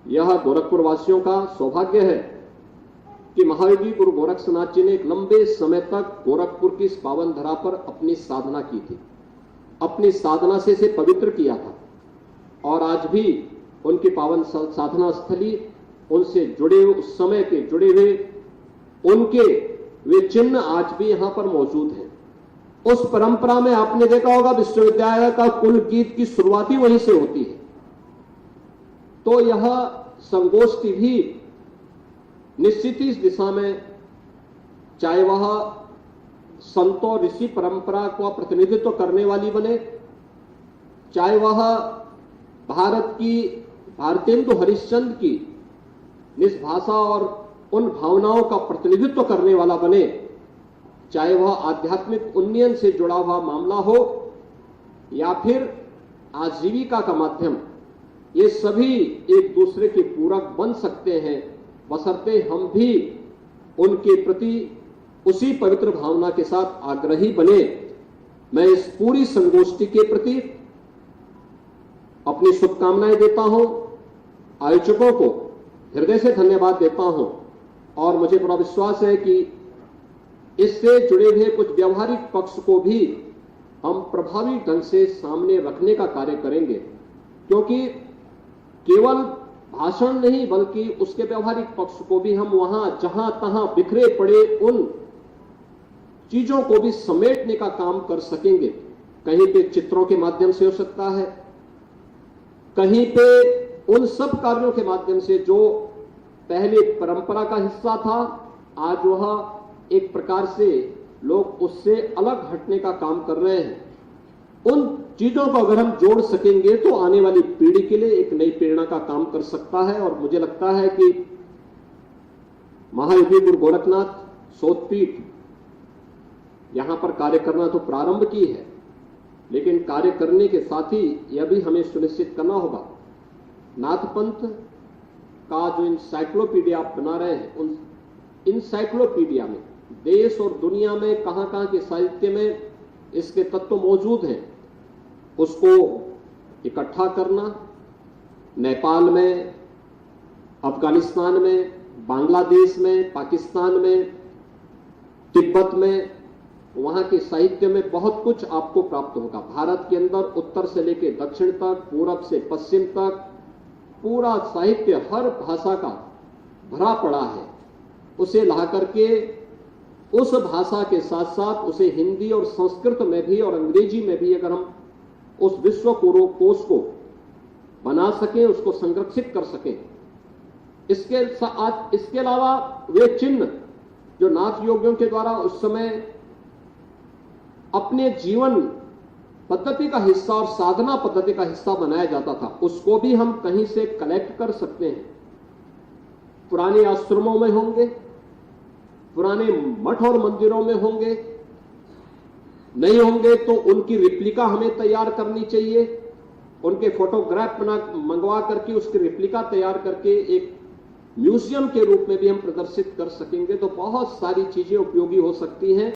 यह गोरखपुर वासियों का सौभाग्य है कि महायोगी गुरु गोरक्षनाथ जी ने एक लंबे समय तक गोरखपुर की इस पावन धरा पर अपनी साधना की थी, अपनी साधना से इसे पवित्र किया था और आज भी उनकी पावन साधना स्थली, उनसे जुड़े हुए उस समय के जुड़े हुए उनके वे चिन्ह आज भी यहां पर मौजूद हैं। उस परंपरा में आपने देखा होगा विश्वविद्यालय का कुल गीत की शुरुआत ही वहीं से होती है। तो यह संगोष्ठी भी निश्चित ही इस दिशा में, चाहे वह संतों ऋषि परंपरा का प्रतिनिधित्व करने वाली बने, चाहे वह भारत की भारतेंदु हरिश्चंद्र की निष्भाषा और उन भावनाओं का प्रतिनिधित्व करने वाला बने, चाहे वह आध्यात्मिक उन्नयन से जुड़ा हुआ मामला हो या फिर आजीविका का माध्यम, ये सभी एक दूसरे के पूरक बन सकते हैं, बशर्ते हम भी उनके प्रति उसी पवित्र भावना के साथ आग्रही बने। मैं इस पूरी संगोष्ठी के प्रति अपनी शुभकामनाएं देता हूं, आयोजकों को हृदय से धन्यवाद देता हूं और मुझे पूरा विश्वास है कि इससे जुड़े हुए कुछ व्यवहारिक पक्ष को भी हम प्रभावी ढंग से सामने रखने का कार्य करेंगे, क्योंकि केवल भाषण नहीं बल्कि उसके व्यवहारिक पक्ष को भी हम वहां जहां तहां बिखरे पड़े उन चीजों को भी समेटने का काम कर सकेंगे। कहीं पे चित्रों के माध्यम से हो सकता है, कहीं पे उन सब कार्यों के माध्यम से जो पहले परंपरा का हिस्सा था, आज वह एक प्रकार से लोग उससे अलग हटने का काम कर रहे हैं। उन चीजों को अगर हम जोड़ सकेंगे तो आने वाली पीढ़ी के लिए एक नई प्रेरणा का काम कर सकता है। और मुझे लगता है कि महायोगी गुरु गोरखनाथ शोधपीठ यहां पर कार्य करना तो प्रारंभ की है, लेकिन कार्य करने के साथ ही यह भी हमें सुनिश्चित करना होगा, नाथपंथ का जो इंसाइक्लोपीडिया आप बना रहे हैं, उन इंसाइक्लोपीडिया में देश और दुनिया में कहां-कहां के साहित्य में इसके तत्व मौजूद हैं, उसको इकट्ठा करना, नेपाल में, अफगानिस्तान में, बांग्लादेश में, पाकिस्तान में, तिब्बत में, वहां के साहित्य में बहुत कुछ आपको प्राप्त होगा। भारत के अंदर उत्तर से लेकर दक्षिण तक, पूरब से पश्चिम तक पूरा साहित्य हर भाषा का भरा पड़ा है। उसे ला करके उस भाषा के साथ साथ उसे हिंदी और संस्कृत में भी और अंग्रेजी में भी अगर हम उस विश्व कोश को बना सकें, उसको संरक्षित कर सकें, इसके अलावा वे चिन्ह जो नाथ योगियों के द्वारा उस समय अपने जीवन पद्धति का हिस्सा और साधना पद्धति का हिस्सा बनाया जाता था, उसको भी हम कहीं से कलेक्ट कर सकते हैं। पुराने आश्रमों में होंगे, पुराने मठ और मंदिरों में होंगे, नहीं होंगे तो उनकी रिप्लिका हमें तैयार करनी चाहिए, उनके फोटोग्राफ मंगवा करके उसकी रिप्लिका तैयार करके एक म्यूजियम के रूप में भी हम प्रदर्शित कर सकेंगे, तो बहुत सारी चीजें उपयोगी हो सकती हैं।